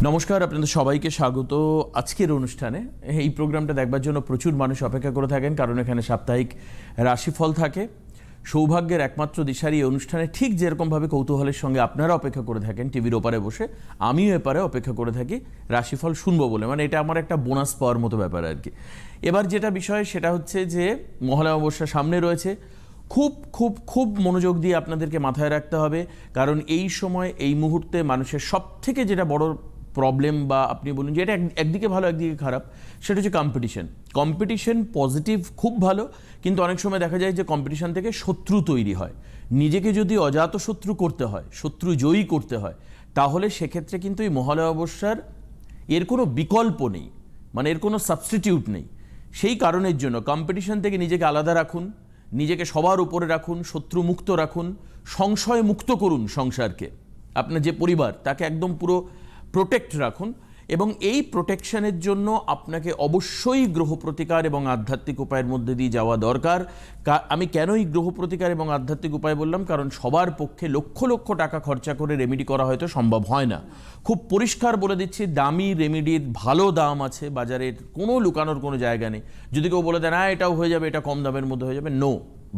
নমস্কার, আপনাদের সবাইকে স্বাগত আজকের অনুষ্ঠানে। এই প্রোগ্রামটা দেখবার জন্য প্রচুর মানুষ অপেক্ষা করে থাকেন, কারণ এখানে সাপ্তাহিক রাশিফল থাকে। সৌভাগ্যের একমাত্র দিশারি এই অনুষ্ঠানে ঠিক যেরকমভাবে কৌতূহলের সঙ্গে আপনারা অপেক্ষা করে থাকেন টিভির ওপারে বসে, আমিও এপারে অপেক্ষা করে থাকি রাশিফল শুনবো বলে। মানে এটা আমার একটা বোনাস পাওয়ার মতো ব্যাপার আর কি। এবার যেটা বিষয় সেটা হচ্ছে যে মহালয়া অমাবস্যা সামনে রয়েছে। খুব খুব খুব মনোযোগ দিয়ে আপনাদেরকে মাথায় রাখতে হবে, কারণ এই সময় এই মুহূর্তে মানুষের সব থেকে যেটা বড় প্রবলেম, বা আপনি বলুন যে এটা একদিকে ভালো একদিকে খারাপ, সেটা হচ্ছে কম্পিটিশন। কম্পিটিশন পজিটিভ, খুব ভালো, কিন্তু অনেক সময় দেখা যায় যে কম্পিটিশন থেকে শত্রু তৈরি হয়। নিজেকে যদি অজাত শত্রু করতে হয়, শত্রু জয়ী করতে হয়, তাহলে সেক্ষেত্রে কিন্তু এই মহালয়া অমাবস্যার এর কোনো বিকল্প নেই, মানে এর কোনো সাবস্টিটিউট নেই। সেই কারণের জন্য কম্পিটিশন থেকে নিজেকে আলাদা রাখুন, নিজেকে সবার উপরে রাখুন, শত্রু মুক্ত রাখুন, সংশয় মুক্ত করুন সংসারকে। আপনার যে পরিবার তাকে একদম পুরো প্রোটেক্ট রাখুন, এবং এই প্রোটেকশনের জন্য আপনাকে অবশ্যই গ্রহ প্রতিকার এবং আধ্যাত্মিক উপায়ের মধ্যে দিয়ে যাওয়া দরকার। আমি কেন এই গ্রহ প্রতিকার এবং আধ্যাত্মিক উপায় বললাম, কারণ সবার পক্ষে লক্ষ লক্ষ টাকা খরচা করে রেমেডি করা হয়তো সম্ভব হয় না। খুব পরিষ্কার বলে দিচ্ছি, দামি রেমেডির ভালো দাম আছে বাজারের, কোনো লুকানোর কোনো জায়গা নেই। যদি কেউ বলে দেয় না এটাও হয়ে যাবে, এটা কম দামের মধ্যে হয়ে যাবে, নো,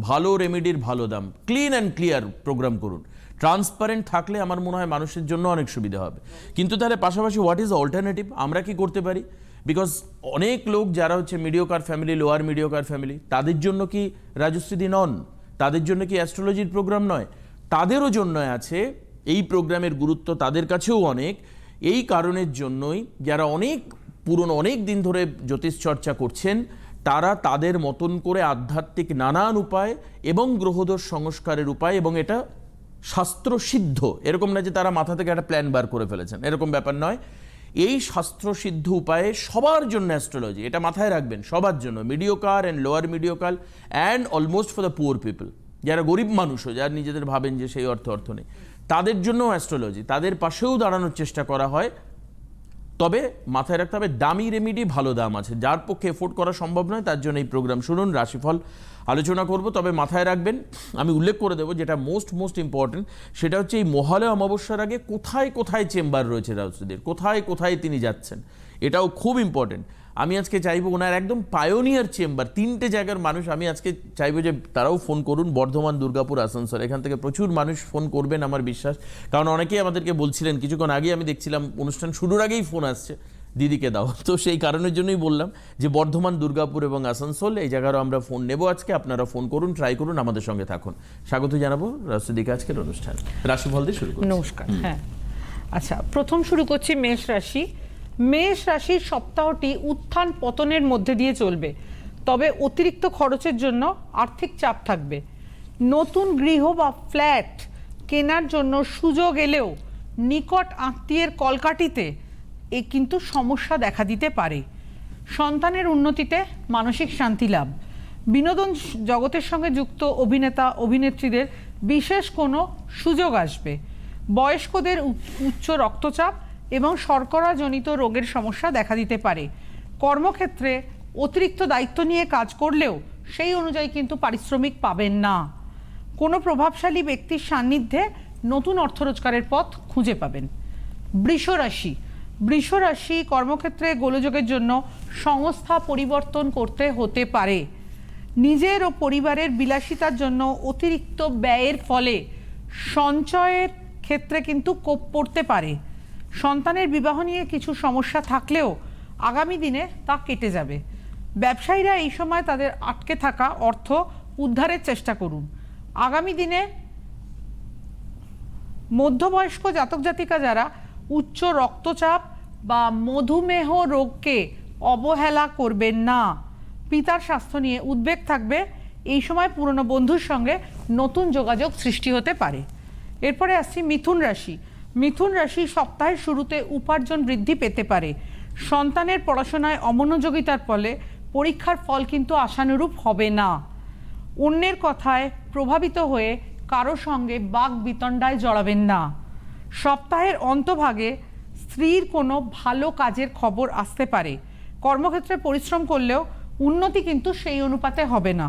ভালো রেমেডির ভালো দাম। ক্লিন অ্যান্ড ক্লিয়ার প্রোগ্রাম করুন। ট্রান্সপারেন্ট থাকলে আমার মনে হয় মানুষের জন্য অনেক সুবিধা হবে। কিন্তু তাহলে পাশাপাশি হোয়াট ইজ অল্টারনেটিভ, আমরা কি করতে পারি? বিকজ অনেক লোক যারা হচ্ছে mediocre family, lower mediocre family, তাদের জন্য কি রাজশ্রীদি নন? তাদের জন্য কি অ্যাস্ট্রোলজির প্রোগ্রাম নয়? তাদেরও জন্য আছে এই প্রোগ্রামের গুরুত্ব, তাদের কাছেও অনেক। এই কারণের জন্যই যারা অনেক পুরনো, অনেক দিন ধরে জ্যোতিষ চর্চা করছেন, তারা তাদের মতন করে আধ্যাত্মিক নানান উপায় এবং গ্রহদোষ সংস্কারের উপায়, এবং এটা শাস্ত্র সিদ্ধ, এরকম না যে তারা মাথা থেকে একটা প্ল্যান বার করে ফেলেছেন, এরকম ব্যাপার নয়। এই শাস্ত্র সিদ্ধ উপায়ে সবার জন্য অ্যাস্ট্রোলজি, এটা মাথায় রাখবেন, সবার জন্য, mediocre and lower mediocre and almost for the poor people, যারা গরিব মানুষও, যারা নিজেদের ভাবেন যে সেই অর্থ নেই, তাদের জন্য অ্যাস্ট্রোলজি, তাদের পাশেও দাঁড়ানোর চেষ্টা করা হয়। তবে মাথায় রাখতে হবে দামি রেমেডি ভালো দাম আছে, যার পক্ষে এফোর্ড করা সম্ভব নয় তার জন্য এই প্রোগ্রাম শুনুন। রাশিফল আলোচনা করব, তবে মাথায় রাখবেন, আমি উল্লেখ করে দেবো যেটা মোস্ট ইম্পর্টেন্ট, সেটা হচ্ছে এই মহালয়া অমাবস্যার আগে কোথায় কোথায় চেম্বার রয়েছে রাজশ্রীদের, কোথায় কোথায় তিনি যাচ্ছেন, এটাও খুব ইম্পর্টেন্ট। আমি আজকে চাইবো ওনার একদম পায়োনিয়ার চেম্বার, 3টে জায়গার মানুষ আমি আজকে চাইবো যে তারাও ফোন করুন। বর্ধমান, দুর্গাপুর, আসানসোল, এখান থেকে প্রচুর মানুষ ফোন করবেন আমার বিশ্বাস, কারণ অনেকেই আমাদেরকে বলছিলেন, কিছুক্ষণ আগে আমি দেখছিলাম অনুষ্ঠান শুরুর আগেই ফোন আসছে, দিদিকে দাও। তো সেই কারণের জন্যই বললাম যে বর্ধমান, দুর্গাপুর এবং আসানসোল এই জায়গারও আমরা ফোন নেব আজকে। আপনারা ফোন করুন, ট্রাই করুন, আমাদের সঙ্গে থাকুন। স্বাগত জানাবো রাশিদিকে আজকের অনুষ্ঠান। রাশিফল দিয়ে শুরু করুন। নমস্কার। হ্যাঁ, আচ্ছা, প্রথম শুরু করছি মেষ রাশি। মেষ রাশির সপ্তাহটি উত্থান পতনের মধ্যে দিয়ে চলবে, তবে অতিরিক্ত খরচের জন্য আর্থিক চাপ থাকবে। নতুন গৃহ বা ফ্ল্যাট কেনার জন্য সুযোগ এলেও নিকট আত্মীয়ের কলকাঠিতে কিন্তু সমস্যা দেখা দিতে পারে। সন্তানের উন্নতিতে মানসিক শান্তি লাভ। বিনোদন জগতের সঙ্গে যুক্ত অভিনেতা অভিনেত্রীদের বিশেষ কোনো সুযোগ আসবে। বয়স্কদের উচ্চ রক্তচাপ এবং শর্করাজনিত রোগের সমস্যা দেখা দিতে পারে। কর্মক্ষেত্রে অতিরিক্ত দায়িত্ব নিয়ে কাজ করলেও সেই অনুযায়ী কিন্তু পারিশ্রমিক পাবেন না। কোনো প্রভাবশালী ব্যক্তির সান্নিধ্যে নতুন অর্থ রোজগারের পথ খুঁজে পাবেন। বৃষ রাশি। বৃষ রাশি কর্মক্ষেত্রে গোলযোগের জন্য সংস্থা পরিবর্তন করতে হতে পারে। নিজের ও পরিবারের বিলাসিতার জন্য অতিরিক্ত ব্যয়ের ফলে সঞ্চয়ের ক্ষেত্রে কিন্তু কোপ পড়তে পারে। সন্তানের বিবাহ নিয়ে কিছু সমস্যা থাকলেও আগামী দিনে তা কেটে যাবে। ব্যবসায়ীরা এই সময় তাদের আটকে থাকা অর্থ উদ্ধারের চেষ্টা করুন। আগামী দিনে মধ্যবয়স্ক জাতক জাতিকা যারা উচ্চ রক্তচাপ বা মধুমেহ রোগকে অবহেলা করবেন না। পিতার স্বাস্থ্য নিয়ে উদ্বেগ থাকবে। এই সময় পুরনো বন্ধুর সঙ্গে নতুন যোগাযোগ সৃষ্টি হতে পারে। এরপরে আসছি মিথুন রাশি। মিথুন রাশি সপ্তাহের শুরুতে উপার্জন বৃদ্ধি পেতে পারে। সন্তানের পড়াশোনায় অমনোযোগিতার ফলে পরীক্ষার ফল কিন্তু আশানুরূপ হবে না। অন্যের কথায় প্রভাবিত হয়ে কারো সঙ্গে বাক বিতণ্ডায় জড়াবেন না। সপ্তাহের অন্তভাগে স্ত্রীর কোনো ভালো কাজের খবর আসতে পারে। কর্মক্ষেত্রে পরিশ্রম করলেও উন্নতি কিন্তু সেই অনুপাতে হবে না।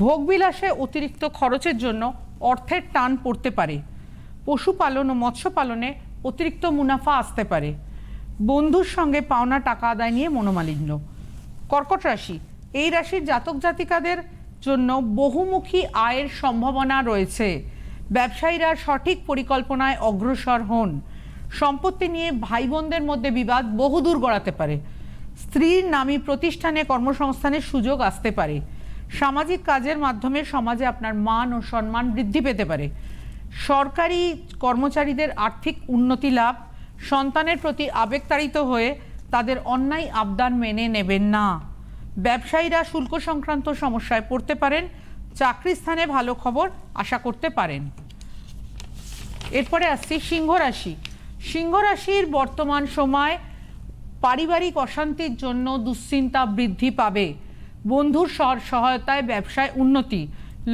ভোগবিলাসে অতিরিক্ত খরচের জন্য অর্থের টান পড়তে পারে। পশুপালন ও মৎস্য পালনে অতিরিক্ত মুনাফা আসতে পারে। বন্ধুর সঙ্গে পাওনা টাকা আদায় নিয়ে মনোমালিন্য। কর্কট রাশি, এই রাশির জাতক জাতিকাদের জন্য বহুমুখী আয়ের সম্ভাবনা রয়েছে। ব্যবসায়ীরা সঠিক পরিকল্পনায় অগ্রসর হন। সম্পত্তি নিয়ে ভাই বোনদের মধ্যে বিবাদ বহুদূর গড়াতে পারে। স্ত্রীর নামী প্রতিষ্ঠানে কর্মসংস্থানের সুযোগ আসতে পারে। সামাজিক কাজের মাধ্যমে সমাজে আপনার মান ও সম্মান বৃদ্ধি পেতে পারে। সরকারি কর্মচারীদের আর্থিক উন্নতি লাভ। সন্তানের প্রতি আবেগতাড়িত হয়ে তাদের অন্যায় আবদার মেনে নেবেন না। ব্যবসায়ীরা শুল্ক সংক্রান্ত সমস্যায় পড়তে পারেন। চাকরি স্থানে ভালো খবর আশা করতে পারেন। এরপরে আসছি সিংহ রাশি। সিংহ রাশির বর্তমান সময় পারিবারিক অশান্তির জন্য দুশ্চিন্তা বৃদ্ধি পাবে। বন্ধুর সহায়তায় ব্যবসায় উন্নতি।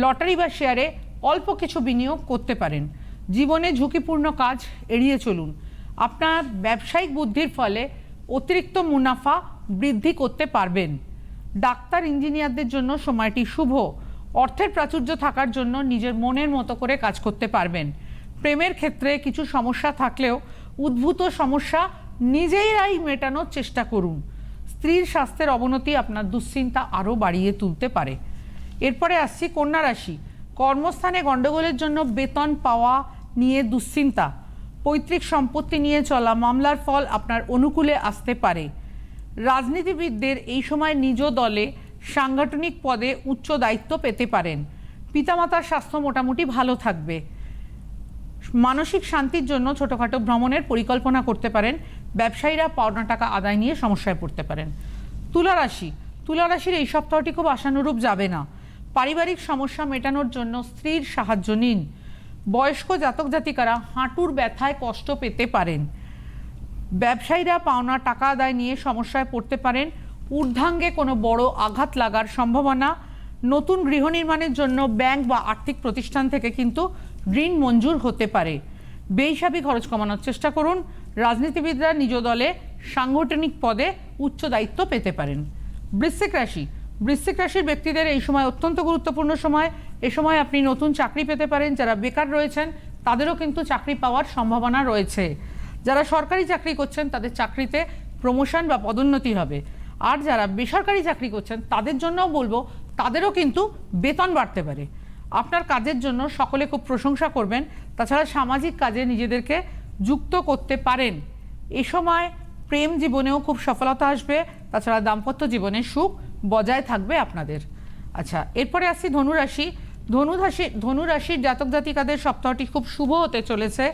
লটারি বা শেয়ারে অল্প কিছু বিনিয়োগ করতে পারেন। জীবনে ঝুঁকিপূর্ণ কাজ এড়িয়ে চলুন। আপনার ব্যবসায়িক বুদ্ধির ফলে অতিরিক্ত মুনাফা বৃদ্ধি করতে পারবেন। ডাক্তার ইঞ্জিনিয়ারদের জন্য সময়টি শুভ। অর্থের প্রাচুর্য থাকার জন্য নিজের মনের মতো করে কাজ করতে পারবেন। প্রেমের ক্ষেত্রে কিছু সমস্যা থাকলেও উদ্ভূত সমস্যা নিজেরাই মেটানোর চেষ্টা করুন। স্ত্রীর স্বাস্থ্যের অবনতি আপনার দুশ্চিন্তা আরও বাড়িয়ে তুলতে পারে। এরপরে আসছি কন্যা রাশি। কর্মস্থানে গণ্ডগোলের জন্য বেতন পাওয়া নিয়ে দুশ্চিন্তা। পৈতৃক সম্পত্তি নিয়ে চলা মামলার ফল আপনার অনুকূলে আসতে পারে। রাজনীতিবিদদের এই সময় নিজ দলে সাংগঠনিক পদে উচ্চ দায়িত্ব পেতে পারেন। পিতামাতার স্বাস্থ্য মোটামুটি ভালো থাকবে। মানসিক শান্তির জন্য ছোটোখাটো ভ্রমণের পরিকল্পনা করতে পারেন। ব্যবসায়ীরা পাওনা টাকা আদায় নিয়ে সমস্যায় পড়তে পারেন। তুলা রাশি। তুলা রাশির এই সপ্তাহটি খুব আশানুরূপ যাবে না। পারিবারিক সমস্যা মেটানোর জন্য স্ত্রীর সাহায্য নিন। বয়স্ক জাতক জাতিকারা হাঁটুর ব্যথায় কষ্ট পেতে পারেন। ব্যবসায়ীরা পাওনা টাকা আদায় নিয়ে সমস্যায় পড়তে পারেন। ঊর্ধ্বাঙ্গে কোনো বড় আঘাত লাগার সম্ভাবনা। নতুন গৃহ নির্মাণের জন্য ব্যাংক বা আর্থিক প্রতিষ্ঠান থেকে কিন্তু ঋণ মঞ্জুর হতে পারে। বেহিসাবি খরচ কমানোর চেষ্টা করুন। রাজনীতিবিদরা নিজ দলে সাংগঠনিক পদে উচ্চ দায়িত্ব পেতে পারেন। বৃশ্চিক রাশি। বৃশ্চিক রাশির ব্যক্তিদের এই সময় অত্যন্ত গুরুত্বপূর্ণ সময়। এ সময় আপনি নতুন চাকরি পেতে পারেন। যারা বেকার রয়েছেন তাদেরও কিন্তু চাকরি পাওয়ার সম্ভাবনা রয়েছে। যারা সরকারি চাকরি করছেন তাদের চাকরিতে প্রমোশন বা পদোন্নতি হবে। আর যারা বেসরকারি চাকরি করছেন তাদের জন্যও বলবো, তাদেরও কিন্তু বেতন বাড়তে পারে। আপনার কাজের জন্য সকলে খুব প্রশংসা করবেন। তাছাড়া সামাজিক কাজে নিজেদেরকে যুক্ত করতে পারেন। এ সময় প্রেম জীবনেও খুব সফলতা আসবে। তাছাড়া দাম্পত্য জীবনে সুখ বজায় থাকবে আপনাদের। আচ্ছা, এরপরে আসছি ধনুরাশি। ধনুরাশির জাতক জাতিকাদের সপ্তাহটি খুব শুভ হতে চলেছে।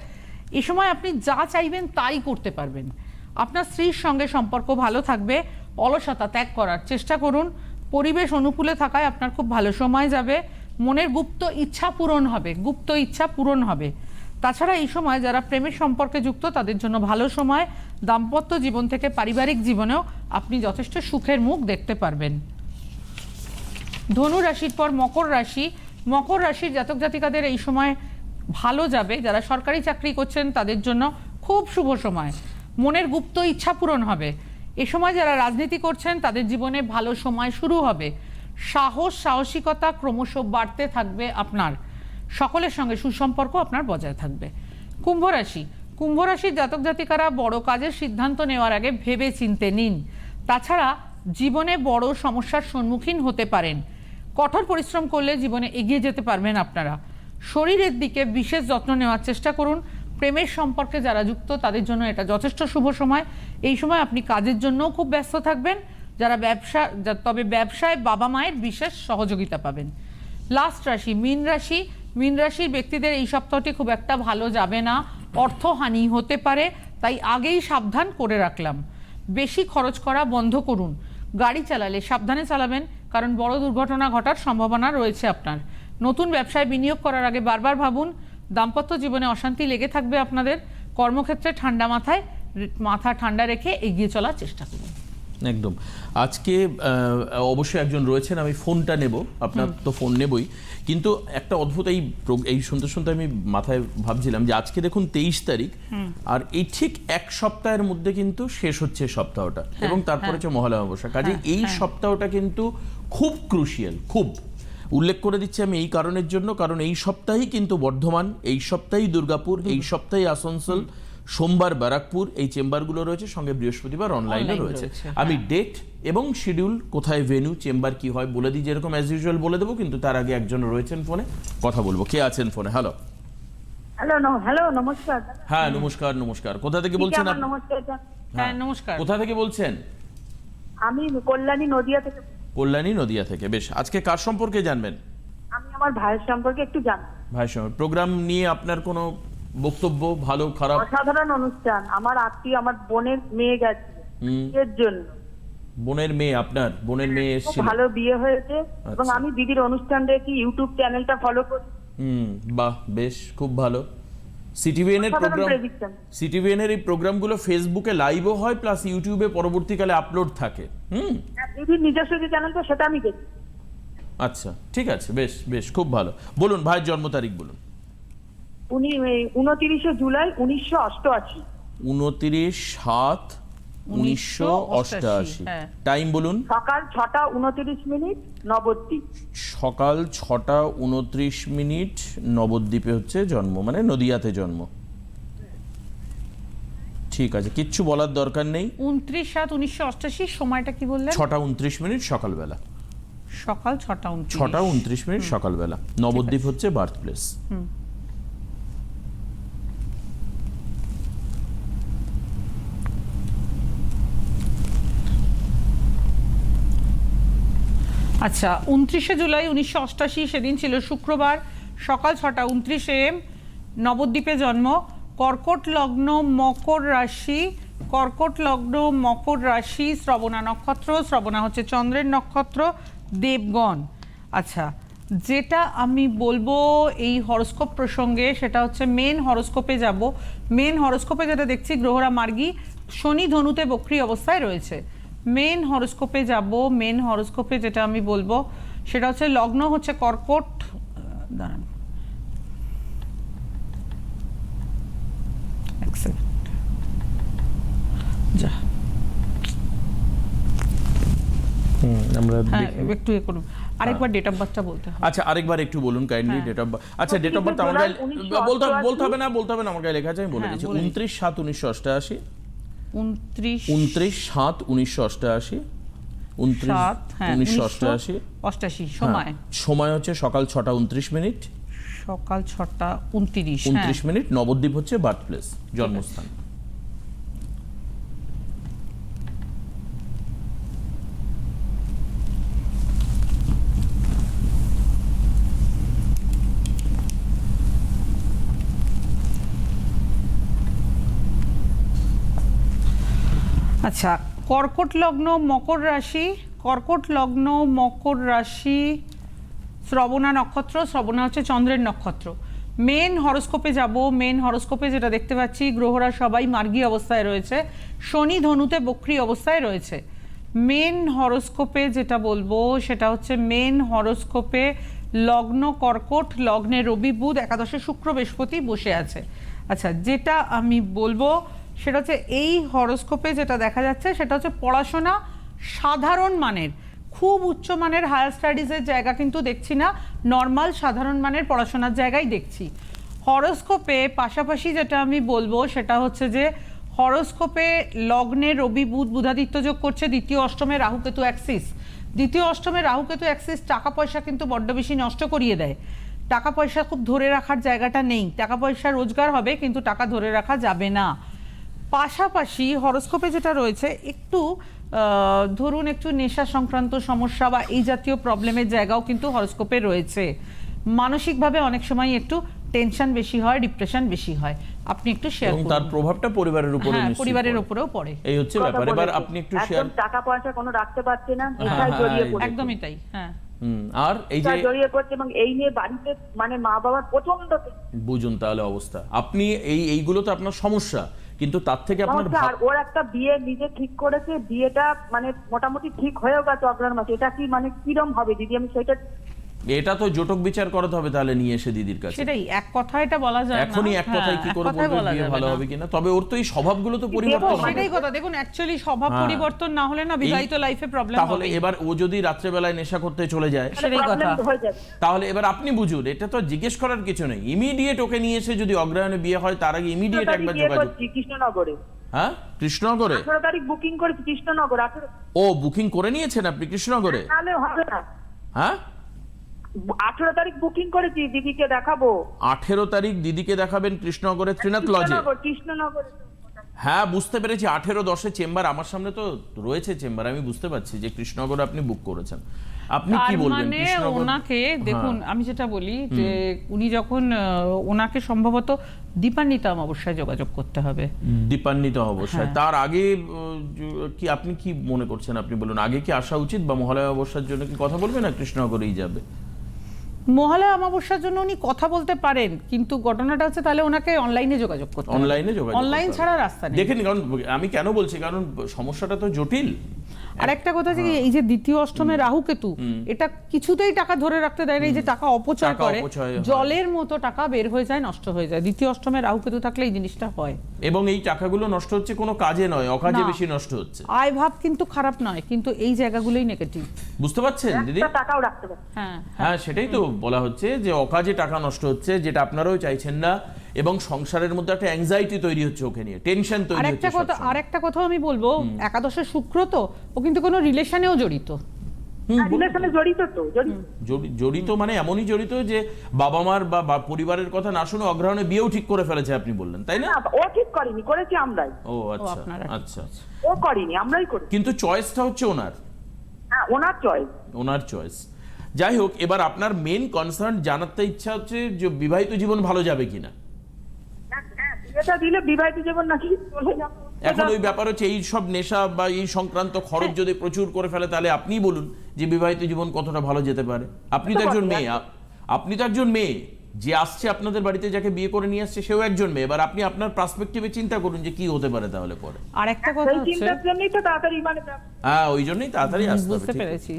এ সময় আপনি যা চাইবেন তাই করতে পারবেন। আপনার স্ত্রীর সঙ্গে সম্পর্ক ভালো থাকবে। অলসতা ত্যাগ করার চেষ্টা করুন। পরিবেশ অনুকূলে থাকায় আপনার খুব ভালো সময় যাবে। মনের গুপ্ত ইচ্ছা পূরণ হবে। তাছাড়া এই সময় যারা প্রেমের সম্পর্কে যুক্ত তাদের জন্য ভালো সময়। দাম্পত্য জীবন থেকে পারিবারিক জীবনেও আপনি যথেষ্ট সুখের মুখ দেখতে পারবেন। ধনু রাশির পর মকর রাশি। মকর রাশির জাতক জাতিকাদের এই সময় ভালো যাবে। যারা সরকারি চাকরি করছেন তাদের জন্য খুব শুভ সময়। মনের গুপ্ত ইচ্ছা পূরণ হবে। এ সময় যারা রাজনীতি করছেন তাদের জীবনে ভালো সময় শুরু হবে। সাহসিকতা ক্রমশ বাড়তে থাকবে আপনার। সকলের সঙ্গে সুসম্পর্ক আপনার বজায় থাকবে। কুম্ভ রাশি। কুম্ভ রাশির জাতক জাতিকারা বড় কাজের সিদ্ধান্ত নেওয়ার আগে ভেবে চিনতে নিন। তাছাড়া জীবনে বড় সমস্যার সম্মুখীন হতে পারেন। কঠোর পরিশ্রম করলে জীবনে এগিয়ে যেতে পারবেন আপনারা। শরীরের দিকে বিশেষ যত্ন নেওয়ার চেষ্টা করুন। প্রেমের সম্পর্কে যারা যুক্ত তাদের জন্য এটা যথেষ্ট শুভ সময়। এই সময় আপনি কাজের জন্যও খুব ব্যস্ত থাকবেন। যারা ব্যবসায় বাবা মায়ের বিশেষ সহযোগিতা পাবেন। লাস্ট রাশি মীন রাশি। মীন রাশির ব্যক্তিদের এই সপ্তাহটি খুব একটা ভালো যাবে না। অর্থহানি হতে পারে, তাই আগেই সাবধান করে রাখলাম। বেশি খরচ করা বন্ধ করুন। গাড়ি চালালে সাবধানে চালাবেন, কারণ বড় দুর্ঘটনা ঘটার সম্ভাবনা রয়েছে আপনার। নতুন ব্যবসায় বিনিয়োগ করার আগে বারবার ভাবুন। দাম্পত্য জীবনে অশান্তি লেগে থাকবে আপনাদের। কর্মক্ষেত্রে মাথা ঠান্ডা রেখে এগিয়ে চলার চেষ্টা করুন। একদম। আজকে অবশ্যই একজন রয়েছেন, আমি ফোনটা নেব, আপনার তো ফোন নেবই, কিন্তু একটা অদ্ভুত এই শুনতে শুনতে আমি মাথায় ভাবছিলাম যে আজকে দেখুন 23 তারিখ, আর এই ঠিক এক সপ্তাহের মধ্যে কিন্তু শেষ হচ্ছে সপ্তাহটা, এবং তারপরে হচ্ছে মহালয়া অমাবস্যা। কাজে এই সপ্তাহটা কিন্তু খুব ক্রুশিয়াল। খুব উল্লেখ করে দিচ্ছি আমি এই কারণের জন্য, কারণ এই সপ্তাহেই কিন্তু বর্ধমান, এই সপ্তাহেই দুর্গাপুর, এই সপ্তাহেই আসানসোল, সোমবার ব্যারাকপুর এই চেম্বারগুলো রয়েছে, সঙ্গে বৃহস্পতিবার অনলাইনে Online রয়েছে। রয়েছে, আমি ডেট এবং শিডিউল, কোথায় ভেন্যু, চেম্বার কি হয় বলে দিই, যেরকম অ্যাজ ইউজুয়াল বলে দেবো, কিন্তু তার আগে একজন রয়েছেন ফোনে, কথা বলবো। কে আছেন ফোনে? হ্যালো। হ্যালো নমস্কার। হ্যাঁ নমস্কার। নমস্কার, কোথা থেকে বলছেন আপনি? নমস্কার স্যার। হ্যাঁ নমস্কার। কোথা থেকে বলছেন? আমি কল্যাণী নদিয়া থেকে। কল্যাণী নদিয়া থেকে। বেশ, আজকে কার সম্পর্কে জানবেন? আমি আমার ভাইয়ের সম্পর্কে একটু জানি। ভাইয়ের সঙ্গে প্রোগ্রাম নিয়ে আপনার কোনো বক্তব্য, ভালো খারাপ? অসাধারণ অনুষ্ঠান। আমার আত্মীয়, আমার বোনের মেয়ে গেছে হুম। এর জন্য। বোনের মেয়ে? আপনার বোনের মেয়ে খুব এসেছিল? ভালো বিয়ে হয়েছে এবং আচ্ছা। আমি দিদির অনুষ্ঠান দেখি, ইউটিউব চ্যানেলটা ফলো করি। বাহ, বেশ, খুব ভালো। সিটিভিএন এর অসাধারণ প্রোগ্রাম, prediction। সিটিভিএন এর এই প্রোগ্রামগুলো ফেসবুকে লাইভও হয়, প্লাস ইউটিউবে পরবর্তীকালে আপলোড থাকে। দিদির নিজস্ব যে চ্যানেলটা সেটা আমি দেখি। আচ্ছা, ঠিক আছে, বেশ বেশ, খুব ভালো। বলুন ভাইয়ের জন্ম তারিখ বলুন। উনি 29শে জুলাই 1988। 29/7/1988। হ্যাঁ। টাইম বলুন। সকাল 6টা 29 মিনিট নবদ্বীপ। সকাল 6টা 29 মিনিট নবদ্বীপে হচ্ছে জন্ম, মানে নদিয়াতে জন্ম। ঠিক আছে, কিচ্ছু বলার দরকার নেই। 29/7/1988। সময়টা কি বললেন? 6টা 29 মিনিট সকালবেলা। সকাল 6টা 29। 6টা 29 মিনিট সকালবেলা। নবদ্বীপ হচ্ছে বার্থ প্লেস। আচ্ছা, 29শে জুলাই 1988 সেদিন ছিল শুক্রবার, সকাল 6টা 29 AM, নবদ্বীপে জন্ম। কর্কট লগ্ন, মকর রাশি, কর্কট লগ্ন, মকর রাশি, শ্রবণা নক্ষত্র, শ্রবণা হচ্ছে চন্দ্রের নক্ষত্র, দেবগণ। আচ্ছা, যেটা আমি বলবো এই হরোস্কোপ প্রসঙ্গে সেটা হচ্ছে মেন হরোস্কোপে যাব। মেন হরোস্কোপে যেটা দেখছি গ্রহরা মার্গী, শনি ধনুতে বক্রী অবস্থায় রয়েছে। মেন হরোস্কোপে যাব। মেন হরোস্কোপে যেটা আমি বলবো সেটা হচ্ছে লগ্ন হচ্ছে কর্কট, দাঁড়ান এক সেকেন্ড, যা আমরা হ্যাঁ একটু এ করুন, আরেকবার ডেট অফ বার্থটা বলতে হবে। আচ্ছা, আরেকবার একটু বলুন কাইন্ডলি ডেট অফ বার্থ। আচ্ছা, ডেট অফ বার্থ আমার গায়ে বলতে হবে না, আমার গায়ে লেখা আছে, আমি বলে হ্যাঁ, দিচ্ছি। বলে দিন। 29/7/1988। 29/7/1988। 29/7/1988। 88 সময়। সময় হচ্ছে সকাল 6টা 29 মিনিট। সকাল 6টা 29। 29 মিনিট। নবদ্বীপ হচ্ছে বার্থ প্লেস, জন্মস্থান। আচ্ছা, কর্কট লগ্ন, মকর রাশি, কর্কট লগ্ন, মকর রাশি, শ্রবণা নক্ষত্র, শ্রবণা হচ্ছে চন্দ্রের নক্ষত্র। মেন হরোস্কোপে যাব। মেন হরোস্কোপে যেটা দেখতে পাচ্ছি গ্রহরা সবাই মার্গী অবস্থায় রয়েছে, শনি ধনুতে বক্রী অবস্থায় রয়েছে। মেন হরোস্কোপে যেটা বলবো সেটা হচ্ছে মেন হরোস্কোপে লগ্ন কর্কট, লগ্নে রবি বুধ, একাদশে শুক্র বৃহস্পতি বসে আছে। আচ্ছা, যেটা আমি বলবো সেটা হচ্ছে এই হরোস্কোপে যেটা দেখা যাচ্ছে সেটা হচ্ছে পড়াশোনা সাধারণ মানের, খুব উচ্চমানের হায়ার স্টাডিজের জায়গা কিন্তু দেখছি না, নর্মাল সাধারণ মানের পড়াশোনার জায়গায় দেখছি। হরোস্কোপে পাশাপাশি যেটা আমি বলবো সেটা হচ্ছে যে হরোস্কোপে লগ্নে রবি বুধ, বুধাদিত্য যোগ করছে, দ্বিতীয় অষ্টমে রাহুকেতু অ্যাক্সিস। দ্বিতীয় অষ্টমে রাহুকেতু অ্যাক্সিস টাকা পয়সা কিন্তু বড্ড বেশি নষ্ট করিয়ে দেয়। টাকা পয়সা খুব ধরে রাখার জায়গাটা নেই, টাকা পয়সা রোজগার হবে কিন্তু টাকা ধরে রাখা যাবে না। পাশাপাশি হরোস্কোপে যেটা রয়েছে একটু ধরুন একটু নেশা সংক্রান্ত সমস্যা বা এই জাতীয় প্রবলেমের জায়গাও কিন্তু হরোস্কোপে রয়েছে। মানসিকভাবে অনেক সময় একটু টেনশন বেশি হয়, ডিপ্রেশন বেশি হয়। আপনি একটু শেয়ার এবং করুন। তার প্রভাবটা পরিবারের উপরে হ্যাঁ, নিশ্চয়ই পরিবারের পড়ে। উপরেও পড়ে। এই হচ্ছে ব্যাপার। এবার আপনি একটু শেয়ার। একদম টাকা পয়সা কোনো রাখতে পারছে না, নেশায় জড়িয়ে পড়েছে। একদমই তাই। হ্যাঁ, আর এই যে নেশায় জড়িয়ে পড়ছে এবং এই নিয়ে বাড়িতে মানে মা বাবার প্রচন্ড বুঝুন তাহলে অবস্থা। আপনি এইগুলো তো আপনার সমস্যা, কিন্তু তার থেকে আপনার সমস্যা। আর ওর একটা বিয়ে নিজে ঠিক করেছে, বিয়েটা মানে মোটামুটি ঠিক হয়েও গেছে অগ্রহণ মাসে। এটা কি মানে কিরম হবে দিদি, আমি সেটা এটা তো জটক বিচার করাতে হবে তাহলে নিয়ে এসে দিদির কাছে। সেটাই, এক কথায় এটা বলা যায় না। এখনই এক কথায় কি হ্যাঁ, করে এক কথায় বলবে বলা বিয়ে যাবে ভালো না। হবে কিনা? তবে ওর তো এই স্বভাবগুলো তো পরিবর্তন হবে। সেটাই কথা, দেখুন অ্যাকচুয়ালি স্বভাব হ্যাঁ। পরিবর্তন না হলে না বিবাহিত লাইফে প্রবলেম তাহলে হবে। এবার ও যদি রাত্রেবেলায় নেশা করতে চলে যায়, সেটাই কথা। Problem হয়ে যাবে। তাহলে এবার আপনি বুঝুন, এটা তো জিজ্ঞেস করার কিছু নেই। ইমিডিয়েট ওকে নিয়ে এসে যদি অগ্রহায়ণে বিয়ে হয় তার আগে ইমিডিয়েট 18 একবার তারিখ বিয়ে যোগাযোগ। করছি কৃষ্ণনগরে। হ্যাঁ, কৃষ্ণনগরে? 18 তারিখ বুকিং করেছি কৃষ্ণনগর। ও বুকিং করে নিয়েছেন আপনি কৃষ্ণনগরে? তাহলে হবে না। হ্যাঁ, 18 তারিখ বুকিং করেছি, দিদিকে দেখাবো। 18 তারিখ দিদিকে দেখাবেন কৃষ্ণনগরে ত্রিনাথ লজে? কৃষ্ণনগরে। হ্যাঁ, বুঝতে পেরেছি। 18-10 চেম্বার আমার সামনে তো রয়েছে চেম্বার, আমি বুঝতে পারছি যে কৃষ্ণনগরে আপনি বুক করেছেন। আপনি কি তার বলবেন মানে কৃষ্ণনগর? ওনাকে দেখুন, আমি যেটা বলি যে উনি যখন ওনাকে সম্ভবত দীপান্বিতা অমাবস্যায় যোগাযোগ করতে হবে। দীপান্বিত অবস্থায় হ্যাঁ। তার আগে কি আপনি কি মনে করছেন? আপনি বলুন, আগে কি আসা উচিত বা মহালয়া অবস্থার জন্য কি কথা বলবে না কৃষ্ণনগরেই যাবে? মহালয়া অমাবস্যার জন্য উনি কথা বলতে পারেন, কিন্তু ঘটনাটা হচ্ছে তাহলে ওনাকে অনলাইনে যোগাযোগ করতে হবে। অনলাইনে যোগাযোগ অনলাইন করতে ছাড়া হবে। রাস্তা নেই। দেখেন, কারণ আমি কেন বলছি, কারণ সমস্যাটা তো জটিল। আর একটা কথা যে এই যে দ্বিতীয় অষ্টমে রাহু কেতু, এটা কিছুতেই টাকা ধরে রাখতে দেয় না। এই যে টাকা অপচয় টাকা করে, অপচয় হয়। জলের মতো টাকা বের হয়ে যায়, নষ্ট হয়ে যায়। দ্বিতীয় অষ্টমে রাহু কেতু থাকলে এই জিনিসটা হয়। এবং এই টাকাগুলো নষ্ট হচ্ছে কোনো কাজে নয়, অকাজে না। বেশি নষ্ট হচ্ছে। আয় ভাব কিন্তু খারাপ নয়, কিন্তু এই জায়গাগুলোই নেগেটিভ। বুঝতে পারছেন দিদি? একটা টাকাও রাখতে পারছি। হ্যাঁ, হ্যাঁ, সেটাই তো বলা হচ্ছে যে অকাজে টাকা নষ্ট হচ্ছে, যেটা আপনারাও চাইছেন না। এবং সংসারের মধ্যে একটা অ্যাংজাইটি তৈরি হচ্ছে ওকে নিয়ে, টেনশন তৈরি হচ্ছে সবসময়। আর একটা কথা আমি বলবো, একাদশের শুক্র তো, ও কিন্তু কোনো রিলেশনেও জড়িত। রিলেশনে জড়িত তো, জড়িত। জড়িত মানে এমনই জড়িত যে বাবা মার বা পরিবারের কথা না শুনে অগ্রহণে বিয়েও ঠিক করে ফেলেছে আপনি বললেন, তাই না? না, ও ঠিক করেনি, করেছি আমরাই। ও আচ্ছা আপনারা। আচ্ছা। ও করেনি, আমরাই করি। কিন্তু চয়েসটা হচ্ছে ওনার, হ্যাঁ, ওনার চয়েস। ওনার চয়েস। যাই হোক, এবার আপনার মেন কনসার্ন জানাতে ইচ্ছা হচ্ছে যে বিবাহিত জীবন ভালো যাবে কিনা। হ্যাঁ, বিয়েটা দিলে বিবাহিত জীবন নাকি চলে যাবে। এখন ওই ব্যাপার হচ্ছে এই সব নেশা বা এই সংক্রান্ত খরচ যদি প্রচুর করে ফেলে, তাহলে আপনিই বলুন যে বিবাহিত জীবন কতটা ভালো যেতে পারে। আপনি তো একজন মেয়ে, আপনি তো একজন মেয়ে, যে আসছে আপনাদের বাড়িতে, যাকে বিয়ে করে নিয়ে আসছে সেও একজন মেয়ে। এবার আপনি আপনার পার্সপেক্টিভে চিন্তা করুন যে কি হতে পারে তাহলে পরে। আর একটা কথা সেই হচ্ছে, চিন্তার জন্যই তো তাড়াতাড়ি হ্যাঁ, ওই জন্যই তাড়াতাড়ি আসতে হবে। বুঝতে ঠিক। পেরেছি।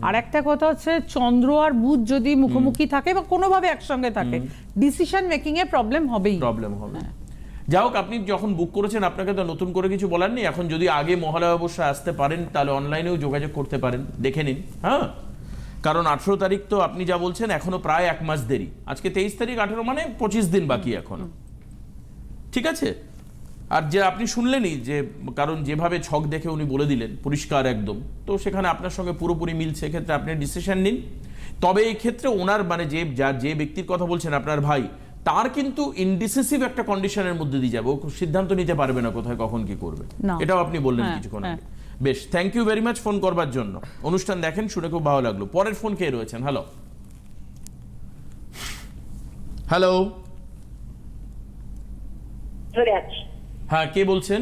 আর একটা কথা হচ্ছে, চন্দ্র আর বুধ যদি মুখোমুখি থাকে বা কোনোভাবে একসঙ্গে থাকে, ডিসিশন মেকিং এ প্রবলেম হবেই। প্রবলেম হবে। যাই হোক, আপনি যখন বুক করেছেন আপনাকে তো নতুন করে কিছু বলার নেই। এখন যদি আগে মহালয়া অবশ্যই আসতে পারেন, তাহলে অনলাইনেও যোগাযোগ করতে পারেন, দেখে নিন। হ্যাঁ, কারণ 18 তারিখ তো আপনি যা বলছেন এখনো প্রায় 1 মাস দেরি। আজকে 23 তারিখ, 18 মানে 25 দিন বাকি এখনো। ঠিক আছে। আর যে আপনি শুনলেনই যে, কারণ যেভাবে ছক দেখে উনি বলে দিলেন পরিষ্কার একদম, তো সেখানে আপনার সঙ্গে পুরোপুরি মিলছে। এক্ষেত্রে আপনি ডিসিশন নিন। তবে এই ক্ষেত্রে ওনার মানে যে ব্যক্তির কথা বলছেন আপনার ভাই, তার কিন্তু ইনডিসিসিভ একটা কন্ডিশনের মধ্যে দিয়ে যাবে। ও সিদ্ধান্ত নিতে পারবে না কোথায় কখন কি করবে। না। এটাও আপনি বললেন হ্যাঁ, কিছুক্ষণ হ্যাঁ। আগে। বেশ, thank you very much phone করবার জন্য। অনুষ্ঠান দেখেন, শুনে খুব ভালো লাগলো। পরের ফোন কে রয়েছেন? হ্যালো হ্যালো, ধরে আছি। হ্যাঁ, কে বলছেন?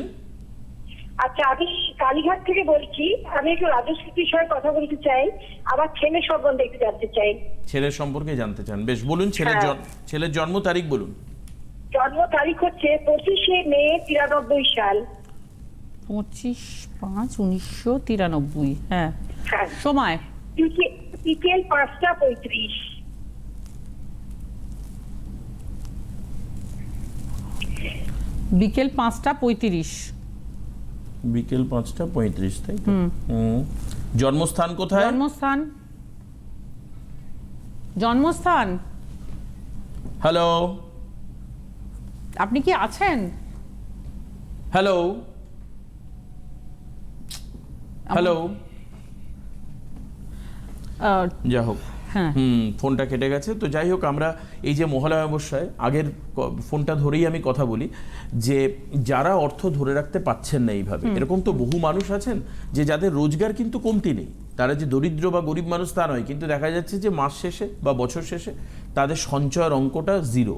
আচ্ছা, আমি কালীঘাট থেকে বলছি। আমি একটু রাজস্ব বিষয়ে কথা বলতে চাই, আমার ছেলে সম্বন্ধে একটু জানতে চাই। ছেলের সম্পর্কে জানতে চান? বেশ, বলুন। ছেলের জন্ম তারিখ বলুন। জন্ম তারিখ হচ্ছে 25শে মে 93 সাল। 25/5/1993। হ্যাঁ, হ্যাঁ, সময় বিকেল 5টা 35। বিকেল 5টা 35। বিকেল 5টা 35, তাই তো? জন্মস্থান কোথায়? জন্মস্থান হ্যালো আপনি কি আছেন? হ্যালো হ্যালো, যা হোক, হ্যাঁ, ফোনটা কেটে গেছে। তো যাই হোক, আমরা এই যে মহালয়া অবস্যায় আগের ফোনটা ধরেই আমি কথা বলি যে যারা অর্থ ধরে রাখতে পাচ্ছেন না এইভাবে, এরকম তো বহু মানুষ আছেন যে যাদের রোজগার কিন্তু কমতি নেই। তারা যে দরিদ্র বা গরিব মানুষ তা নয়, কিন্তু দেখা যাচ্ছে যে মাস শেষে বা বছর শেষে তাদের সঞ্চয়ের অঙ্কটা জিরো।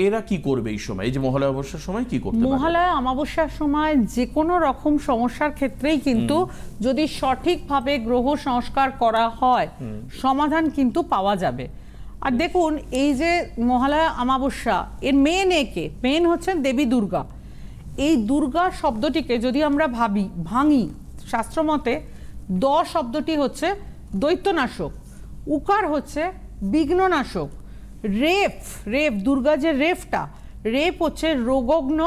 এরা কি করবে এই সময়, এই যে মহালয়া অবস্যার সময় কি করতে পারে? মহালয়া অমাবস্যার সময় যে কোনো রকম সমস্যার ক্ষেত্রেই কিন্তু যদি সঠিকভাবে গ্রহ সংস্কার করা হয়, সমাধান কিন্তু পাওয়া যাবে। আর দেখুন, এই যে মহালয়া অমাবস্যা, এর মেন হচ্ছেন দেবী দুর্গা। এই দুর্গা শব্দটিকে যদি আমরা ভাঙি, শাস্ত্রমতে শব্দটি হচ্ছে দৈত্যনাশক। উকার হচ্ছে বিঘ্ননাশক। রেফ, দুর্গা যে রেফটা, রেফ হচ্ছে রোগগ্ন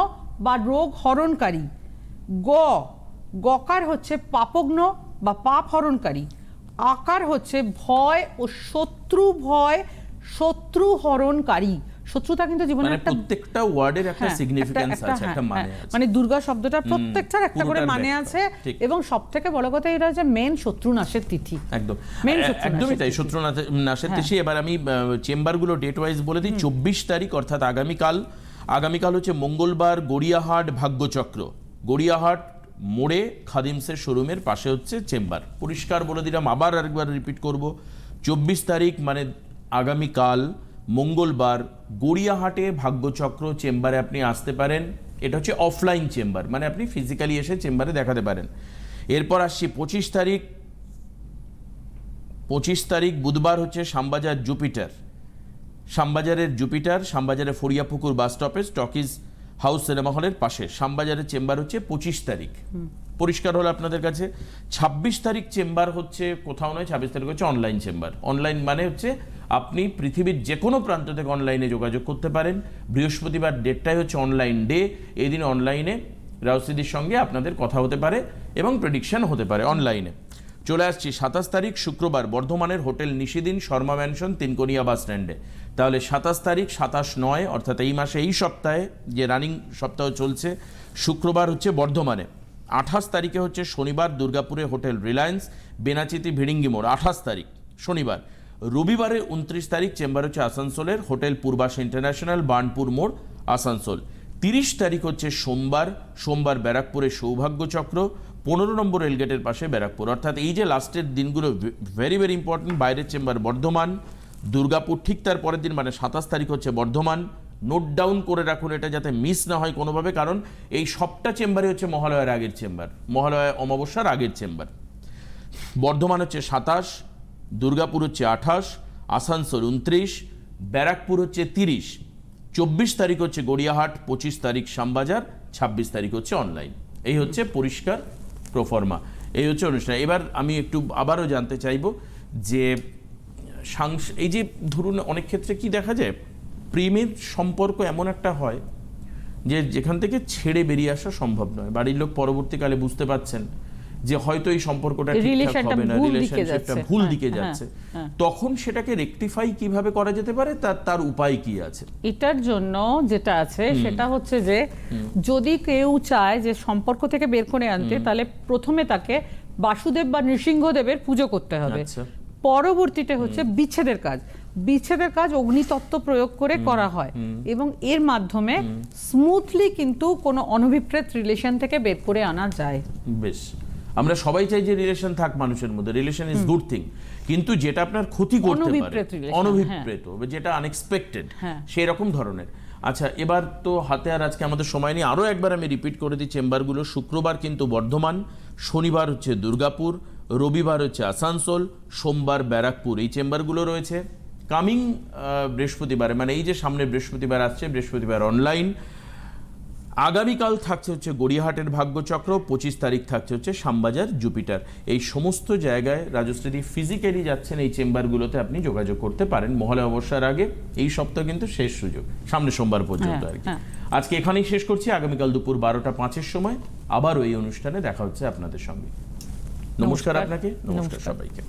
বা রোগ হরণকারী। গকার হচ্ছে পাপগ্ন বা পাপ হরণকারী। আকার হচ্ছে ভয় ও শত্রু হরণকারী। শত্রুতা কিন্তু জীবনে মানে একটা প্রত্যেকটা ওয়ার্ডের একটা সিগনিফিকেন্স আছে, একটা মানে আছে। মানে দুর্গা শব্দটার প্রত্যেকটার একটা করে পুরোটার মানে ব্যাখ্যা, আছে। ঠিক। এবং সবথেকে বড় কথা এটা যে মেন শত্রু নাশের তিথি। একদম Main শত্রু একদমই নাশের তাই, তিথি। শত্রু নাশের তিথি। এবার আমি চেম্বারগুলো ডেট ওয়াইজ বলে দিই। 24 তারিখ অর্থাৎ আগামীকাল হচ্ছে মঙ্গলবার গড়িয়াহাট ভাগ্যচক্র, গড়িয়াহাট মোড়ে খাদিমসের শোরুমের পাশে হচ্ছে চেম্বার। পরিষ্কার বলে দিলাম, আবার আরেকবার রিপিট করব, 24 তারিখ মানে আগামীকাল মঙ্গলবার গড়িয়াহাটে ভাগ্যচক্র চেম্বারে আপনি আসতে পারেন। এটা হচ্ছে অফলাইন চেম্বার, মানে আপনি ফিজিক্যালি এসে চেম্বারে দেখাতে পারেন। এরপর আসছি 25 তারিখ বুধবার হচ্ছে শ্যামবাজার জুপিটার, শ্যামবাজারে Fariapukur bus stoppage talkies house cinema হলের পাশে শ্যামবাজারের চেম্বার হচ্ছে 25 তারিখ। পরিষ্কার হলো আপনাদের কাছে। 26 তারিখ চেম্বার হচ্ছে কোথাও নয়, 26 তারিখ হচ্ছে অনলাইন চেম্বার। অনলাইন মানে হচ্ছে আপনি পৃথিবীর যে কোনো প্রান্ত থেকে অনলাইনে যোগাযোগ করতে পারেন। বৃহস্পতিবার ডেটটাই হচ্ছে অনলাইন ডে। এই দিন অনলাইনে রাউসিদির সঙ্গে আপনাদের কথা হতে পারে এবং প্রেডিকশন হতে পারে অনলাইনে। চলে আসছি 27 তারিখ শুক্রবার বর্ধমানের হোটেল নিশিদিন শর্মা ম্যানশন তিনকোনিয়া বাস স্ট্যান্ডে। তাহলে 27 তারিখ 27/9 অর্থাৎ এই মাসে এই সপ্তাহে যে রানিং সপ্তাহ চলছে, শুক্রবার হচ্ছে বর্ধমানে। 28 তারিখে হচ্ছে শনিবার দুর্গাপুরে হোটেল রিলায়েন্স বেনাচিতি ভিড়িঙ্গি মোড়, 28 তারিখ শনিবার। রবিবারে 29 তারিখ চেম্বার হচ্ছে আসানসোলের হোটেল পূর্বাস ইন্টারন্যাশনাল বার্নপুর মোড় আসানসোল। 30 তারিখ হচ্ছে সোমবার ব্যারাকপুরে সৌভাগ্যচক্র 15 নম্বর রেলগেটের পাশে ব্যারাকপুর। অর্থাৎ এই যে লাস্টের দিনগুলো ভেরি ভেরি ইম্পর্টেন্ট। বাইরের চেম্বার বর্ধমান, দুর্গাপুর, ঠিক তার পরের দিন মানে 27 তারিখ হচ্ছে বর্ধমান। নোট ডাউন করে রাখুন এটা, যাতে মিস না হয় কোনোভাবে, কারণ এই সবটা চেম্বারে হচ্ছে মহালয়ার আগের চেম্বার, মহালয়া অমাবস্যার আগের চেম্বার। বর্ধমান হচ্ছে 27, দুর্গাপুর হচ্ছে 28, আসানসোল 29, ব্যারাকপুর হচ্ছে 30, 24 তারিখ হচ্ছে গড়িয়াহাট, 25 তারিখ শ্যামবাজার, 26 তারিখ হচ্ছে অনলাইন। এই হচ্ছে পরিষ্কার প্রোফর্মা, এই হচ্ছে অনুষ্ঠান। এবার আমি একটু আবারও জানতে চাইব যে এই যে ধরুন অনেক ক্ষেত্রে কি দেখা যায়, প্রেমের সম্পর্ক এমন একটা হয় যে যেখান থেকে ছেড়ে বেরিয়ে আসা সম্ভব নয়। বাড়ির লোক পরবর্তীকালে বুঝতে পারছেন যে হয়তো এই সম্পর্কটা ঠিকঠাক হবে না, রিলেশনশিপটা ভুল দিকে যাচ্ছে, তখন সেটাকে রেকটিফাই কিভাবে করা যেতে পারে, তার উপায় কি আছে? এটার জন্য যেটা আছে সেটা হচ্ছে যে যদি কেউ চায় যে সম্পর্ক থেকে বের করে আনতে, তাহলে প্রথমে তাকে বাসুদেব বা নৃসিংহদেবের পুজো করতে হবে। পরবর্তীতে হচ্ছে বিচ্ছেদের কাজ অগ্নিতত্ত্ব প্রয়োগ করে করা হয় এবং এর মাধ্যমে স্মুথলি কিন্তু কোনো অনভিপ্রেত রিলেশন থেকে বের করে আনা যায়। বেশ, আমরা সবাই চাই যে রিলেশন থাক মানুষের মধ্যে, রিলেশন ইজ গুড থিং, কিন্তু যেটা আপনার ক্ষতি করতে পারে, অনভিপ্রেত, যেটা আনএক্সপেক্টেড, সেই রকম ধরনের। আচ্ছা, এবার তো হাতে আর আজকে আমাদের সময় নেই, আরও একবার আমি রিপিট করে দিই চেম্বারগুলো। শুক্রবার কিন্তু বর্ধমান, শনিবার হচ্ছে দুর্গাপুর, রবিবার হচ্ছে আসানসোল, সোমবার ব্যারাকপুর, এই চেম্বারগুলো রয়েছে। কামিং বৃহস্পতিবারে, মানে এই যে সামনে বৃহস্পতিবার আসছে, বৃহস্পতিবার অনলাইন। আগামীকাল থাকছে হচ্ছে গড়িয়াহাটের ভাগ্যচক্র, 25 তারিখ থাকছে হচ্ছে শ্যামবাজার জুপিটার। এই সমস্ত জায়গায় রাজশ্রী ফিজিক্যালি যাচ্ছেন, এই চেম্বারগুলোতে আপনি যোগাযোগ করতে পারেন মহালয়া অমাবস্যার আগে। এই সপ্তাহ কিন্তু শেষ সুযোগ, সামনে সোমবার পর্যন্ত আর কি। আজকে এখানেই শেষ করছি। আগামীকাল দুপুর 12:05 সময় আবারও এই অনুষ্ঠানে দেখা হচ্ছে আপনাদের সঙ্গে। নমস্কার আপনাকে, নমস্কার সবাইকে।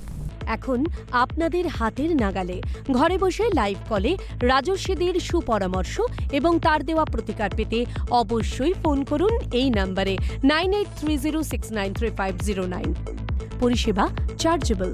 এখন আপনাদের হাতের নাগালে ঘরে বসে লাইভ কলে রাজস্বীদের সুপরামর্শ এবং তার দেওয়া প্রতিকার পেতে অবশ্যই ফোন করুন এই নম্বরে 9830693509। পরিষেবা চার্জেবল।